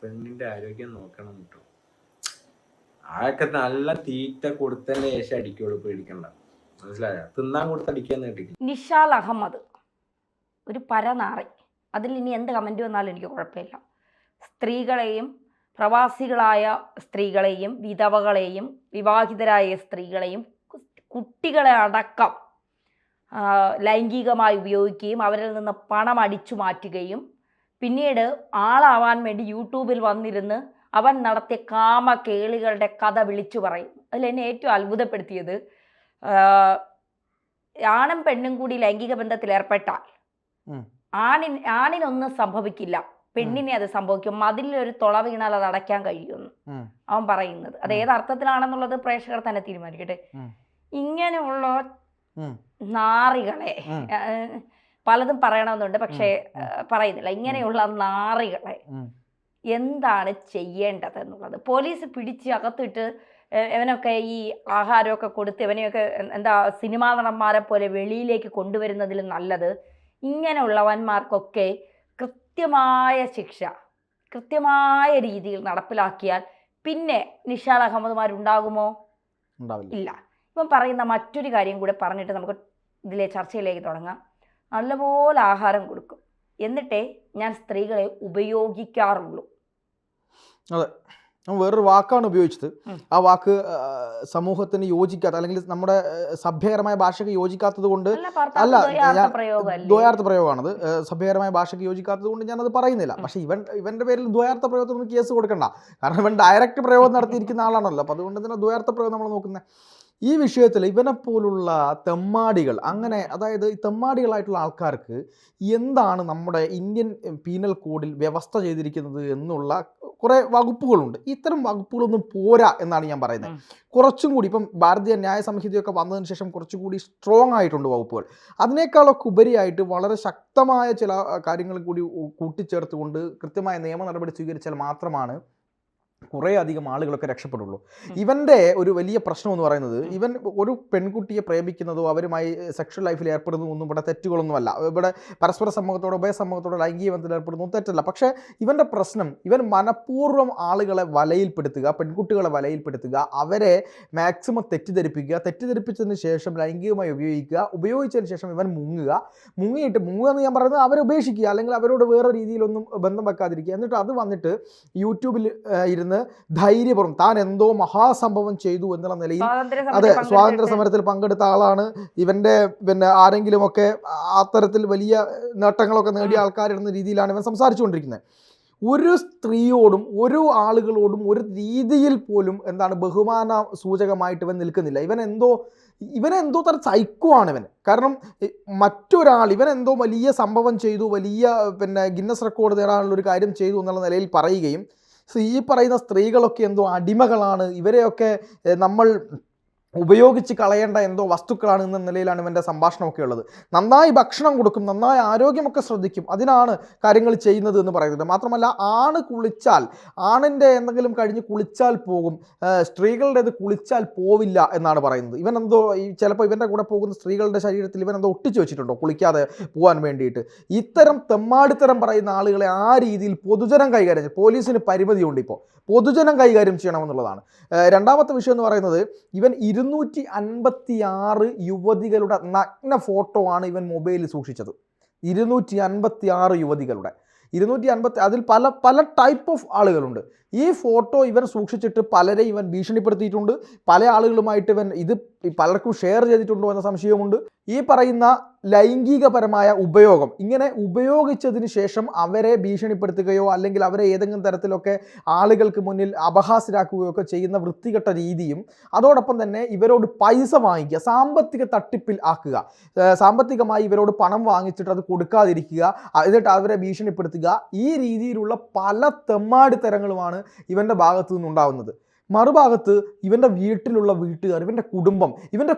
പെണ്ണിന്റെ ആരോഗ്യം നോക്കണം കേട്ടോ. ആയൊക്കെ നല്ല തീറ്റ കൊടുത്തതിന്റെ ശേഷം അടിക്കുള്ളൂ, പേടിക്കണ്ട. മനസ്സിലായ? തിന്നാൻ കൊടുത്തടിക്കാന്ന് കേട്ടില്ല. നിഷാൽ അഹമ്മദ് ഒരു പരനാറി. അതിൽ ഇനി എന്ത് കമൻറ്റ് വന്നാലും എനിക്ക് കുഴപ്പമില്ല. സ്ത്രീകളെയും പ്രവാസികളായ സ്ത്രീകളെയും വിധവകളെയും വിവാഹിതരായ സ്ത്രീകളെയും കുട്ടികളെ അടക്കം ലൈംഗികമായി ഉപയോഗിക്കുകയും അവരിൽ നിന്ന് പണം അടിച്ചു മാറ്റുകയും പിന്നീട് ആളാവാൻ വേണ്ടി യൂട്യൂബിൽ വന്നിരുന്ന് അവൻ നടത്തിയ കാമകേളികളുടെ കഥ വിളിച്ചു പറയും. അതിൽ എന്നെ ഏറ്റവും അത്ഭുതപ്പെടുത്തിയത് ആണും പെണ്ണും കൂടി ലൈംഗിക ബന്ധത്തിൽ ഏർപ്പെട്ടാൽ ആണിനൊന്നും സംഭവിക്കില്ല, പെണ്ണിനെ അത് സംഭവിക്കും. മതിലൊരു തുള വീണാൽ അത് അടയ്ക്കാൻ കഴിയുമെന്ന് അവൻ പറയുന്നത്. അത് ഏത് അർത്ഥത്തിലാണെന്നുള്ളത് പ്രേക്ഷകർ തന്നെ തീരുമാനിക്കട്ടെ. ഇങ്ങനെയുള്ള നാറികളെ, പലതും പറയണമെന്നുണ്ട് പക്ഷേ പറയുന്നില്ല, ഇങ്ങനെയുള്ള നാറികളെ എന്താണ് ചെയ്യേണ്ടത് എന്നുള്ളത്. പോലീസ് പിടിച്ച് അകത്തിട്ട് ഇവനൊക്കെ ഈ ആഹാരമൊക്കെ കൊടുത്ത് ഇവനെയൊക്കെ എന്താ സിനിമാ നടന്മാരെ പോലെ വെളിയിലേക്ക് കൊണ്ടുവരുന്നതിലും നല്ലത് ഇങ്ങനെയുള്ളവന്മാർക്കൊക്കെ കൃത്യമായ ശിക്ഷ കൃത്യമായ രീതിയിൽ നടപ്പിലാക്കിയാൽ പിന്നെ നിഷാൽ അഹമ്മദ്മാരുണ്ടാകുമോ? ഇല്ല. ഇപ്പം പറയുന്ന മറ്റൊരു കാര്യം കൂടെ പറഞ്ഞിട്ട് നമുക്ക് ഇതിലെ ചർച്ചയിലേക്ക് തുടങ്ങാം. നല്ലപോലെ ആഹാരം കൊടുക്കും, എന്നിട്ടേ ഞാൻ സ്ത്രീകളെ ഉപയോഗിക്കാറുള്ളൂ. അതെ, വേറൊരു വാക്കാണ് ഉപയോഗിച്ചത്. ആ വാക്ക് സമൂഹത്തിന് യോജിക്കാത്ത, അല്ലെങ്കിൽ നമ്മുടെ സഭ്യകരമായ ഭാഷയ്ക്ക് യോജിക്കാത്തത് കൊണ്ട് അല്ല, ദ്വയാർത്ഥ പ്രയോഗമാണത്. സഭ്യകരമായ ഭാഷയ്ക്ക് യോജിക്കാത്തത് കൊണ്ട് ഞാനത് പറയുന്നില്ല. പക്ഷേ ഇവന്റെ പേരിൽ ദ്വയാർത്ഥ പ്രയോഗത്തിനൊന്നും കേസ് കൊടുക്കണ്ട. കാരണം ഇവൻ ഡയറക്റ്റ് പ്രയോഗം നടത്തിയിരിക്കുന്ന ആളാണല്ലോ. അപ്പോൾ അതുകൊണ്ട് തന്നെ ദ്വയാർത്ഥ പ്രയോഗം നമ്മൾ നോക്കുന്നത്. ഈ വിഷയത്തിൽ ഇവനെ പോലുള്ള തെമ്മാടികൾ, അങ്ങനെ അതായത് ഈ തെമ്മാടികളായിട്ടുള്ള ആൾക്കാർക്ക് എന്താണ് നമ്മുടെ ഇന്ത്യൻ പീനൽ കോഡിൽ വ്യവസ്ഥ ചെയ്തിരിക്കുന്നത് എന്നുള്ള കുറേ വകുപ്പുകളുണ്ട്. ഇത്തരം വകുപ്പുകളൊന്നും പോരാ എന്നാണ് ഞാൻ പറയുന്നത്. കുറച്ചും കൂടി ഇപ്പം ഭാരതീയ ന്യായ സംഹിതയൊക്കെ വന്നതിന് ശേഷം കുറച്ചുകൂടി സ്ട്രോങ് ആയിട്ടുണ്ട് വകുപ്പുകൾ. അതിനേക്കാളൊക്കെ ഉപരിയായിട്ട് വളരെ ശക്തമായ ചില കാര്യങ്ങൾ കൂടി കൂട്ടിച്ചേർത്തുകൊണ്ട് കൃത്യമായ നിയമ നടപടി സ്വീകരിച്ചാൽ മാത്രമാണ് കുറേ അധികം ആളുകളൊക്കെ രക്ഷപ്പെടുള്ളൂ. ഇവൻ്റെ ഒരു വലിയ പ്രശ്നം എന്ന് പറയുന്നത്, ഇവൻ ഒരു പെൺകുട്ടിയെ പ്രേമിക്കുന്നതോ അവരുമായി സെക്ഷൽ ലൈഫിൽ ഏർപ്പെടുന്നതോ ഒന്നും ഇവിടെ തെറ്റുകളൊന്നുമല്ല. ഇവിടെ പരസ്പര സമ്മതത്തോടെ ഉഭയസമ്മതത്തോടെ ലൈംഗിക ബന്ധത്തിൽ ഏർപ്പെടുന്നു തെറ്റല്ല. പക്ഷേ ഇവൻ്റെ പ്രശ്നം, ഇവൻ മനഃപൂർവ്വം ആളുകളെ വലയിൽപ്പെടുത്തുക, പെൺകുട്ടികളെ വലയിൽപ്പെടുത്തുക, അവരെ മാക്സിമം തെറ്റിദ്ധരിപ്പിച്ചതിന് ശേഷം ലൈംഗികമായി ഉപയോഗിച്ചതിന് ശേഷം ഇവൻ മുങ്ങിയിട്ട് എന്ന് ഞാൻ പറയുന്നത് അവരെ ഉപേക്ഷിക്കുക, അല്ലെങ്കിൽ അവരോട് വേറെ രീതിയിലൊന്നും ബന്ധം വെക്കാതിരിക്കുക. എന്നിട്ട് അത് വന്നിട്ട് യൂട്യൂബിൽ ഇരുന്ന് ധൈര്യപൂർവ്വം താൻ എന്തോ മഹാസംഭവം ചെയ്തു എന്നുള്ള നിലയിൽ, അതെ, സ്വാതന്ത്ര്യ സമരത്തിൽ പങ്കെടുത്ത ആളാണ്, ഇവന്റെ ആരെങ്കിലുമൊക്കെ അത്തരത്തിൽ വലിയ നേട്ടങ്ങളൊക്കെ നേടിയ ആൾക്കാരെന്ന രീതിയിലാണ് ഇവൻ സംസാരിച്ചുകൊണ്ടിരിക്കുന്നത്. ഒരു സ്ത്രീയോടും ഒരു ആളുകളോടും ഒരു രീതിയിൽ പോലും ബഹുമാന സൂചകമായിട്ട് ഇവൻ നിൽക്കുന്നില്ല. ഇവനെന്തോ തരം സൈക്കോ ആണ് ഇവൻ. കാരണം മറ്റൊരാൾ ഇവനെന്തോ വലിയ സംഭവം ചെയ്തു, വലിയ ഗിന്നസ് റെക്കോർഡ് നേടാനുള്ളൊരു കാര്യം ചെയ്തു എന്നുള്ള നിലയിൽ പറയുകയും, ഈ പറയുന്ന സ്ത്രീകളൊക്കെ എന്തോ അടിമകളാണ്, ഇവരെയൊക്കെ നമ്മൾ ഉപയോഗിച്ച് കളയേണ്ട എന്തോ വസ്തുക്കളാണ് എന്ന നിലയിലാണ് ഇവൻ്റെ സംഭാഷണമൊക്കെ ഉള്ളത്. നന്നായി ഭക്ഷണം കൊടുക്കും, നന്നായി ആരോഗ്യമൊക്കെ ശ്രദ്ധിക്കും, അതിനാണ് കാര്യങ്ങൾ ചെയ്യുന്നത് എന്ന് പറയുന്നത്. മാത്രമല്ല, ആണ് കുളിച്ചാൽ, ആണിൻ്റെ എന്തെങ്കിലും കഴിഞ്ഞ് കുളിച്ചാൽ പോകും, സ്ത്രീകളുടേത് കുളിച്ചാൽ പോവില്ല എന്നാണ് പറയുന്നത്. ഇവനെന്തോ ചിലപ്പോൾ ഇവൻ്റെ കൂടെ പോകുന്ന സ്ത്രീകളുടെ ശരീരത്തിൽ ഇവനെന്തോ ഒട്ടിച്ചു വെച്ചിട്ടുണ്ടോ കുളിക്കാതെ പോകാൻ വേണ്ടിയിട്ട്. ഇത്തരം തെമ്മാടിത്തരം പറയുന്ന ആളുകളെ ആ രീതിയിൽ പൊതുജനം കൈകാര്യം ചെയ്യും. പോലീസിന് പരിമിതിയുണ്ട്, ഇപ്പോൾ പൊതുജനം കൈകാര്യം ചെയ്യണമെന്നുള്ളതാണ്. രണ്ടാമത്തെ വിഷയം എന്ന് പറയുന്നത്, ഇവൻ 256 യുവതികളുടെ നഗ്ന ഫോട്ടോ ആണ് ഇവൻ മൊബൈലിൽ സൂക്ഷിച്ചത്. 256 യുവതികളുടെ 250, അതിൽ പല ടൈപ്പ് ഓഫ് ആളുകളുണ്ട്. ഈ ഫോട്ടോ ഇവൻ സൂക്ഷിച്ചിട്ട് പലരെയും ഇവൻ ഭീഷണിപ്പെടുത്തിയിട്ടുണ്ട്. പല ആളുകളുമായിട്ട് ഇവൻ ഇത് പലർക്കും ഷെയർ ചെയ്തിട്ടുണ്ടോ എന്ന സംശയമുണ്ട്. ഈ പറയുന്ന ലൈംഗികപരമായ ഉപയോഗം, ഇങ്ങനെ ഉപയോഗിച്ചതിന് ശേഷം അവരെ ഭീഷണിപ്പെടുത്തുകയോ അല്ലെങ്കിൽ അവരെ ഏതെങ്കിലും തരത്തിലൊക്കെ ആളുകൾക്ക് മുന്നിൽ അപഹാസ്യരാക്കുകയോ ഒക്കെ ചെയ്യുന്ന വൃത്തികെട്ട രീതിയും, അതോടൊപ്പം തന്നെ ഇവരോട് പൈസ വാങ്ങിക്കുക, സാമ്പത്തിക തട്ടിപ്പിൽ ആക്കുക, സാമ്പത്തികമായി ഇവരോട് പണം വാങ്ങിച്ചിട്ട് അത് കൊടുക്കാതിരിക്കുക, എന്നിട്ട് അവരെ ഭീഷണിപ്പെടുത്തുക, ഈ രീതിയിലുള്ള പല തെമ്മാടിത്തരങ്ങളുമാണ് ഇവൻ്റെ ഭാഗത്തു നിന്നുണ്ടാവുന്നത്. മറുഭാഗത്ത് ഇവൻ്റെ വീട്ടിലുള്ള വീട്ടുകാർ, ഇവൻ്റെ കുടുംബം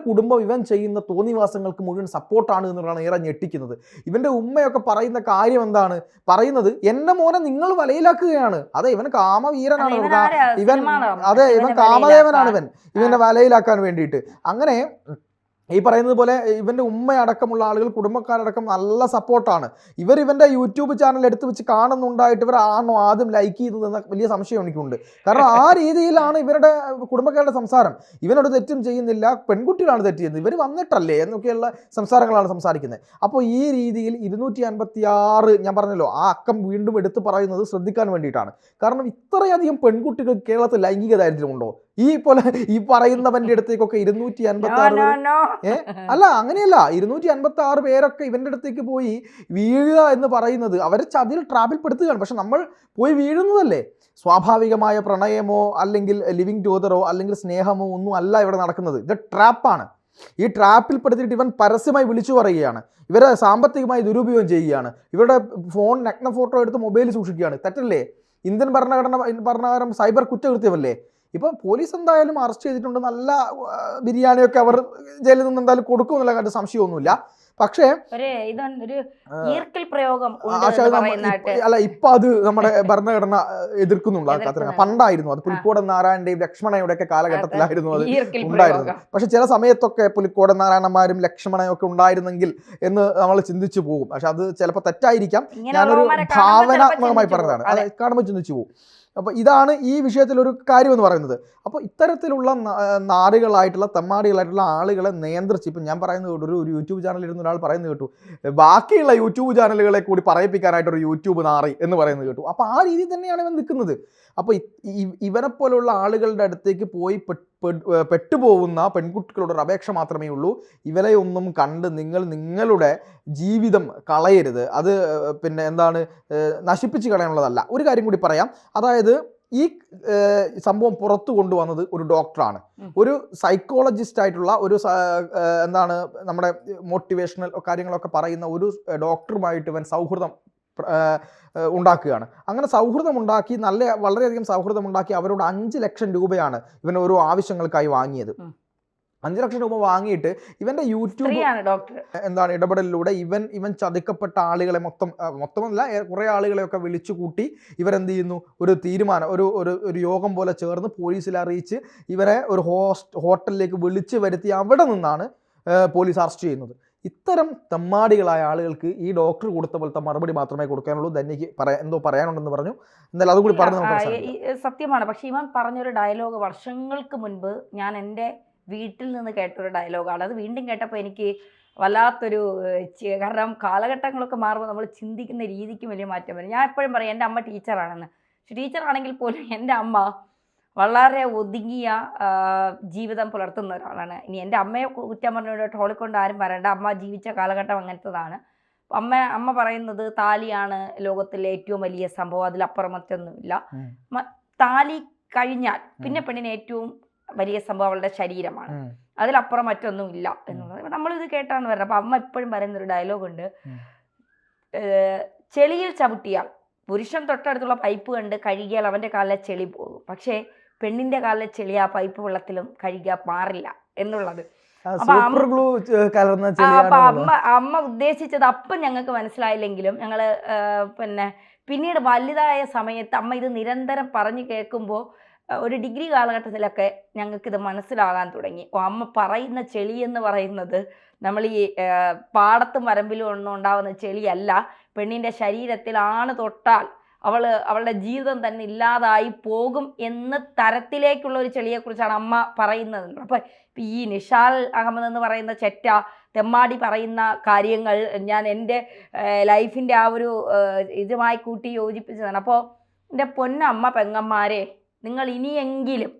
ഇവൻ ചെയ്യുന്ന തോന്നിവാസങ്ങൾക്ക് മുഴുവൻ സപ്പോർട്ടാണ് എന്നുള്ളതാണ് ഏറെ ഞെട്ടിക്കുന്നത്. ഇവൻ്റെ ഉമ്മയൊക്കെ പറയുന്ന കാര്യം എന്താണ് പറയുന്നത്? എന്നെ മോനെ നിങ്ങൾ വലയിലാക്കുകയാണ്. അതെ, ഇവൻ കാമവീരനാണ്, ഇവൻ കാമദേവനാണ്, ഇവൻ്റെ വലയിലാക്കാൻ വേണ്ടിയിട്ട്. അങ്ങനെ ഈ പറയുന്നത് പോലെ ഇവൻ്റെ ഉമ്മയടക്കമുള്ള ആളുകൾ, കുടുംബക്കാരടക്കം നല്ല സപ്പോർട്ടാണ്. ഇവൻ്റെ യൂട്യൂബ് ചാനൽ എടുത്ത് വെച്ച് കാണുന്നുണ്ടായിട്ട് ഇവർ ആണോ ആദ്യം ലൈക്ക് ചെയ്തതെന്ന വലിയ സംശയം എനിക്കുണ്ട്. കാരണം ആ രീതിയിലാണ് ഇവരുടെ കുടുംബക്കാരുടെ സംസാരം. ഇവനോട് തെറ്റും ചെയ്യുന്നില്ല, പെൺകുട്ടികളാണ് തെറ്റ് ചെയ്യുന്നത്, ഇവർ വന്നിട്ടല്ലേ എന്നൊക്കെയുള്ള സംസാരങ്ങളാണ് സംസാരിക്കുന്നത്. അപ്പോൾ ഈ രീതിയിൽ 256 ഞാൻ പറഞ്ഞല്ലോ, ആ അക്കം വീണ്ടും എടുത്ത് പറയുന്നത് ശ്രദ്ധിക്കാൻ വേണ്ടിയിട്ടാണ്. കാരണം ഇത്രയധികം പെൺകുട്ടികൾ കേരളത്തിൽ ലൈംഗിക ദാരിദ്ര്യമുണ്ടോ? ഈ പറയുന്നവൻ്റെ അടുത്തേക്കൊക്കെ 256 അല്ല, അങ്ങനെയല്ല, 256 പേരൊക്കെ ഇവൻ്റെ അടുത്തേക്ക് പോയി വീഴുക എന്ന് പറയുന്നത് അവരെ ചതിൽ ട്രാപ്പിൽപ്പെടുത്തുകയാണ്. പക്ഷെ നമ്മൾ പോയി വീഴുന്നതല്ലേ. സ്വാഭാവികമായ പ്രണയമോ അല്ലെങ്കിൽ ലിവിങ് ടുഗദറോ അല്ലെങ്കിൽ സ്നേഹമോ ഒന്നും അല്ല ഇവിടെ നടക്കുന്നത്. ഇത് ട്രാപ്പാണ്. ഈ ട്രാപ്പിൽപ്പെടുത്തിയിട്ട് ഇവൻ പരസ്യമായി വിളിച്ചു പറയുകയാണ്, ഇവരെ സാമ്പത്തികമായി ദുരുപയോഗം ചെയ്യുകയാണ്, ഇവരുടെ ഫോൺ നഗ്ന ഫോട്ടോ എടുത്ത് മൊബൈലിൽ സൂക്ഷിക്കുകയാണ്. തെറ്റല്ലേ? ഇന്ത്യൻ ഭരണഘടന സൈബർ കുറ്റകൃത്യമല്ലേ? ഇപ്പം പോലീസ് എന്തായാലും അറസ്റ്റ് ചെയ്തിട്ടുണ്ട്. നല്ല ബിരിയാണിയൊക്കെ അവർ ജയിലിൽ നിന്ന് എന്തായാലും കൊടുക്കും എന്നുള്ള കാര്യം സംശയമൊന്നുമില്ല. പക്ഷേ അല്ല, ഇപ്പൊ അത് നമ്മുടെ ഭരണഘടന എതിർക്കുന്നുണ്ട്. അത്ര പണ്ടായിരുന്നു അത്. പുലിക്കോടൻ നാരായണന്റെയും ലക്ഷ്മണയുടെ ഒക്കെ കാലഘട്ടത്തിലായിരുന്നു അത് ഉണ്ടായിരുന്നത്. പക്ഷെ ചില സമയത്തൊക്കെ പുലിക്കോടൻ നാരായണന്മാരും ലക്ഷ്മണയും ഒക്കെ ഉണ്ടായിരുന്നെങ്കിൽ എന്ന് നമ്മൾ ചിന്തിച്ചു പോകും. പക്ഷെ അത് ചിലപ്പോൾ തെറ്റായിരിക്കാം. ഞാനൊരു ഭാവനാത്മകമായി പറഞ്ഞതാണ്, അത് കാണുമ്പോൾ ചിന്തിച്ചു പോകും. അപ്പോൾ ഇതാണ് ഈ വിഷയത്തിലൊരു കാര്യമെന്ന് പറയുന്നത്. അപ്പോൾ ഇത്തരത്തിലുള്ള നാടുകളായിട്ടുള്ള തെമ്മാടികളായിട്ടുള്ള ആളുകളെ നിയന്ത്രിച്ച്, ഇപ്പം ഞാൻ പറയുന്നത് കേട്ടു, ഒരു യൂട്യൂബ് ചാനലിൽ ഇരുന്ന ഒരാൾ പറയുന്നത് കേട്ടു, ബാക്കിയുള്ള യൂട്യൂബ് ചാനലുകളെ കൂടി പറയിപ്പിക്കാനായിട്ടൊരു യൂട്യൂബ് നാറി എന്ന് പറയുന്നത് കേട്ടു. അപ്പോൾ ആ രീതിയിൽ തന്നെയാണ് ഇവൻ നിൽക്കുന്നത്. അപ്പോൾ ഇവനെപ്പോലുള്ള ആളുകളുടെ അടുത്തേക്ക് പോയി പെട്ടുപോകുന്ന പെൺകുട്ടികളോടൊരു അപേക്ഷ മാത്രമേ ഉള്ളൂ, ഇവരെ ഒന്നും കണ്ട് നിങ്ങളുടെ ജീവിതം കളയരുത്. അത് പിന്നെ എന്താണ്, നശിപ്പിച്ച് കളയാനുള്ളതല്ല. ഒരു കാര്യം കൂടി പറയാം. അതായത് ഈ സംഭവം പുറത്തു കൊണ്ടുവന്നത് ഒരു ഡോക്ടറാണ്, ഒരു സൈക്കോളജിസ്റ്റ് ആയിട്ടുള്ള ഒരു എന്താണ് നമ്മുടെ മോട്ടിവേഷണൽ കാര്യങ്ങളൊക്കെ പറയുന്ന ഒരു ഡോക്ടറുമായിട്ട് ഇവൻ സൗഹൃദം ഉണ്ടാക്കുകയാണ്. അങ്ങനെ സൗഹൃദം ഉണ്ടാക്കി, വളരെയധികം സൗഹൃദം ഉണ്ടാക്കി അവരോട് 5 ലക്ഷം രൂപയാണ് ഇവൻ ഓരോ ആവശ്യങ്ങൾക്കായി വാങ്ങിയത്. 5 ലക്ഷം രൂപ വാങ്ങിയിട്ട് ഇവന്റെ യൂട്യൂബ് എന്താണ് ഇടപെടലിലൂടെ ഇവൻ ചതിക്കപ്പെട്ട ആളുകളെ മൊത്തമല്ല കുറെ ആളുകളെയൊക്കെ വിളിച്ചു കൂട്ടി ഇവരെന്ത് ചെയ്യുന്നു, ഒരു തീരുമാനം, ഒരു യോഗം പോലെ ചേർന്ന് പോലീസിൽ അറിയിച്ച് ഇവരെ ഒരു ഹോട്ടലിലേക്ക് വിളിച്ചു വരുത്തി അവിടെ നിന്നാണ് പോലീസ് അറസ്റ്റ് ചെയ്യുന്നത്. ഇത്തരം തെമ്മാടികളായ ആളുകൾക്ക് ഈ ഡോക്ടർ കൊടുത്ത പോലത്തെ മറുപടി മാത്രമേ കൊടുക്കാനുള്ളൂ. ധന്യക്ക് എന്തോ പറയാനുണ്ടെന്ന് പറഞ്ഞു. എന്തായാലും അതുകൂടി പറഞ്ഞു. സത്യമാണ്. പക്ഷെ ഇവൻ പറഞ്ഞൊരു ഡയലോഗ് വർഷങ്ങൾക്ക് മുൻപ് ഞാൻ എൻ്റെ വീട്ടിൽ നിന്ന് കേട്ടൊരു ഡയലോഗാണ്. അത് വീണ്ടും കേട്ടപ്പോൾ എനിക്ക് വല്ലാത്തൊരു, കാരണം കാലഘട്ടങ്ങളൊക്കെ മാറുമ്പോൾ നമ്മൾ ചിന്തിക്കുന്ന രീതിക്ക് വലിയ മാറ്റം വരും. ഞാൻ എപ്പോഴും പറയും എൻ്റെ അമ്മ ടീച്ചറാണെന്ന്. പക്ഷെ ടീച്ചറാണെങ്കിൽ പോലും എൻ്റെ അമ്മ വളരെ ഒതുങ്ങിയ ജീവിതം പുലർത്തുന്ന ഒരാളാണ്. ഇനി എൻ്റെ അമ്മയെ കുറ്റം പറഞ്ഞ ട്രോളിക്കൊണ്ട് ആരും പറയണ്ട, അമ്മ ജീവിച്ച കാലഘട്ടം അങ്ങനത്തതാണ്. അമ്മ പറയുന്നത് താലിയാണ് ലോകത്തിലെ ഏറ്റവും വലിയ സംഭവം, അതിലപ്പുറം മറ്റൊന്നുമില്ല. താലി കഴിഞ്ഞാൽ പിന്നെ പെണ്ണിന് ഏറ്റവും വലിയ സംഭവം അവളുടെ ശരീരമാണ്, അതിലപ്പുറം മറ്റൊന്നുമില്ല എന്നുള്ളത് നമ്മളിത് കേട്ടാണ് വരുന്നത്. അപ്പം അമ്മ എപ്പോഴും പറയുന്നൊരു ഡയലോഗുണ്ട്, ചെളിയിൽ ചവിട്ടിയാൽ പുരുഷൻ തൊട്ടടുത്തുള്ള പൈപ്പ് കണ്ട് കഴുകിയാൽ അവൻ്റെ കാലിലെ ചെളി പോകും, പക്ഷേ പെണ്ണിൻ്റെ കാലിലെ ചെളി ആ പൈപ്പ് വെള്ളത്തിലും കഴുകിയാൽ മാറില്ല എന്നുള്ളത്. അമ്മ ഉദ്ദേശിച്ചത് അപ്പം ഞങ്ങൾക്ക് മനസ്സിലായില്ലെങ്കിലും ഞങ്ങൾ പിന്നീട് വലുതായ സമയത്ത് അമ്മ ഇത് നിരന്തരം പറഞ്ഞു കേൾക്കുമ്പോൾ ഒരു ഡിഗ്രി കാലഘട്ടത്തിലൊക്കെ ഞങ്ങൾക്കിത് മനസ്സിലാകാൻ തുടങ്ങി. അമ്മ പറയുന്ന ചെളി എന്ന് പറയുന്നത് നമ്മൾ ഈ പാടത്തും വരമ്പിലും ഒന്നും ഉണ്ടാകുന്ന ചെളിയല്ല, പെണ്ണിൻ്റെ ശരീരത്തിൽ ആണ് തൊട്ടാൽ അവളുടെ ജീവിതം തന്നെ ഇല്ലാതായി പോകും എന്ന തരത്തിലേക്കുള്ള ഒരു ചെളിയെക്കുറിച്ചാണ് അമ്മ പറയുന്നത്. അപ്പം ഈ നിഷാൽ അഹമ്മദ് എന്ന് പറയുന്ന ചെറ്റ തെമ്മാടി പറയുന്ന കാര്യങ്ങൾ ഞാൻ എൻ്റെ ലൈഫിൻ്റെ ആ ഒരു ഇതുമായി കൂട്ടി യോജിപ്പിച്ചതാണ്. അപ്പോൾ എൻ്റെ പൊന്നമ്മ പെങ്ങന്മാരെ, നിങ്ങൾ ഇനിയെങ്കിലും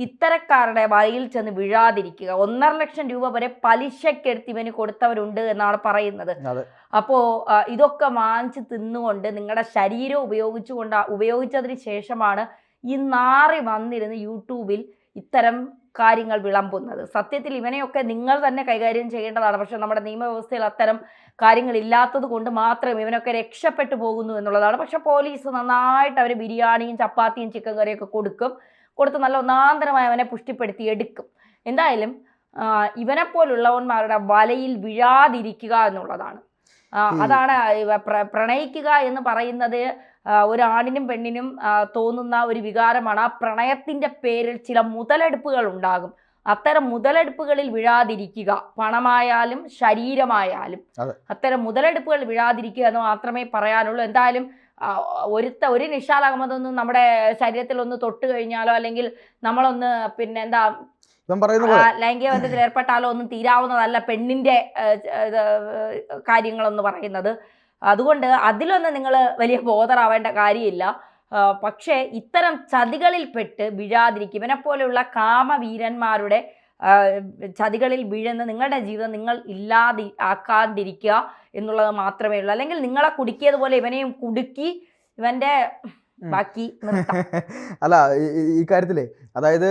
ഇത്തരക്കാരുടെ വഴിയിൽ ചെന്ന് വീഴാതിരിക്കുക. 1.5 ലക്ഷം രൂപ വരെ പലിശക്കെടുത്ത് ഇവന് കൊടുത്തവരുണ്ട് എന്നാണ് പറയുന്നത്. അപ്പോൾ ഇതൊക്കെ വാങ്ങിച്ച് തിന്നുകൊണ്ട് നിങ്ങളുടെ ശരീരം ഉപയോഗിച്ചതിന് ശേഷമാണ് ഈ നാറി വന്നിരുന്ന് യൂട്യൂബിൽ ഇത്തരം കാര്യങ്ങൾ വിളമ്പുന്നത്. സത്യത്തിൽ ഇവനെയൊക്കെ നിങ്ങൾ തന്നെ കൈകാര്യം ചെയ്യേണ്ടതാണ്. പക്ഷെ നമ്മുടെ നിയമവ്യവസ്ഥയിൽ അത്തരം കാര്യങ്ങൾ ഇല്ലാത്തത് കൊണ്ട് മാത്രം ഇവനൊക്കെ രക്ഷപ്പെട്ടു പോകുന്നു എന്നുള്ളതാണ്. പക്ഷെ പോലീസ് നന്നായിട്ട് അവർ ബിരിയാണിയും ചപ്പാത്തിയും ചിക്കൻ കറിയൊക്കെ കൊടുത്ത് നല്ല ഒന്നാന്തരമായി അവനെ പുഷ്ടിപ്പെടുത്തി എടുക്കും. എന്തായാലും ഇവനെപ്പോലുള്ളവന്മാരുടെ വലയിൽ വീഴാതിരിക്കുക എന്നുള്ളതാണ്. അതാണ് പ്രണയിക്കുക എന്ന് പറയുന്നത് ഒരാണിനും പെണ്ണിനും തോന്നുന്ന ഒരു വികാരമാണ്. ആ പ്രണയത്തിൻ്റെ പേരിൽ ചില മുതലെടുപ്പുകൾ ഉണ്ടാകും. അത്തരം മുതലെടുപ്പുകളിൽ വീഴാതിരിക്കുക, പണമായാലും ശരീരമായാലും അത്തരം മുതലെടുപ്പുകൾ വീഴാതിരിക്കുക എന്ന് മാത്രമേ പറയാനുള്ളൂ. എന്തായാലും ഒരു നിഷാൽ അഹമ്മദ് ഒന്നും നമ്മുടെ ശരീരത്തിൽ ഒന്ന് തൊട്ട് കഴിഞ്ഞാലോ അല്ലെങ്കിൽ നമ്മളൊന്ന് പിന്നെന്താ ലൈംഗിക ബന്ധത്തിൽ ഏർപ്പെട്ടാലോ ഒന്നും തീരാവുന്നതല്ല പെണ്ണിന്റെ കാര്യങ്ങളെന്ന് പറയുന്നത്. അതുകൊണ്ട് അതിലൊന്നും നിങ്ങൾ വലിയ ബോധറാവേണ്ട കാര്യമില്ല. പക്ഷേ ഇത്തരം ചതികളിൽപ്പെട്ട് വീഴാതിരിക്കും. ഇവനെപ്പോലെയുള്ള കാമവീരന്മാരുടെ ചതികളിൽ വീഴുന്ന നിങ്ങളുടെ ജീവിതം നിങ്ങൾ ആക്കാതിരിക്കുക എന്നുള്ളത് മാത്രമേ ഉള്ളൂ. അല്ലെങ്കിൽ നിങ്ങളെ കുടുക്കിയതുപോലെ ഇവനെയും കുടുക്കി ഇവന്റെ ബാക്കി അല്ല ഈ കാര്യത്തിലേ, അതായത്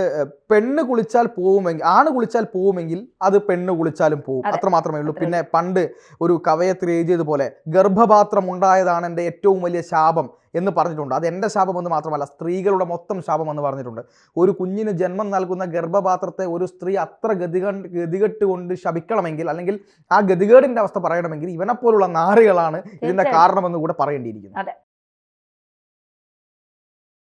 പെണ്ണ് കുളിച്ചാൽ പോവുമെങ്കിൽ, ആണ് കുളിച്ചാൽ പോവുമെങ്കിൽ അത് പെണ്ണ് കുളിച്ചാലും പോവും, അത്ര മാത്രമേ ഉള്ളൂ. പിന്നെ പണ്ട് ഒരു കവയത്രി എഴുതിയതുപോലെ ഗർഭപാത്രം ഉണ്ടായതാണ് എൻ്റെ ഏറ്റവും വലിയ ശാപം എന്ന് പറഞ്ഞിട്ടുണ്ട്. അത് എൻ്റെ ശാപം എന്ന് മാത്രമല്ല, സ്ത്രീകളുടെ മൊത്തം ശാപം എന്ന് പറഞ്ഞിട്ടുണ്ട്. ഒരു കുഞ്ഞിന് ജന്മം നൽകുന്ന ഗർഭപാത്രത്തെ ഒരു സ്ത്രീ അത്ര ഗതികെട്ട് കൊണ്ട് ശപിക്കണമെങ്കിൽ, അല്ലെങ്കിൽ ആ ഗതികേടിൻ്റെ അവസ്ഥ പറയണമെങ്കിൽ ഇവനെപ്പോലുള്ള നാറികളാണ് ഇതിൻ്റെ കാരണമെന്ന് കൂടെ പറയേണ്ടിയിരിക്കുന്നു.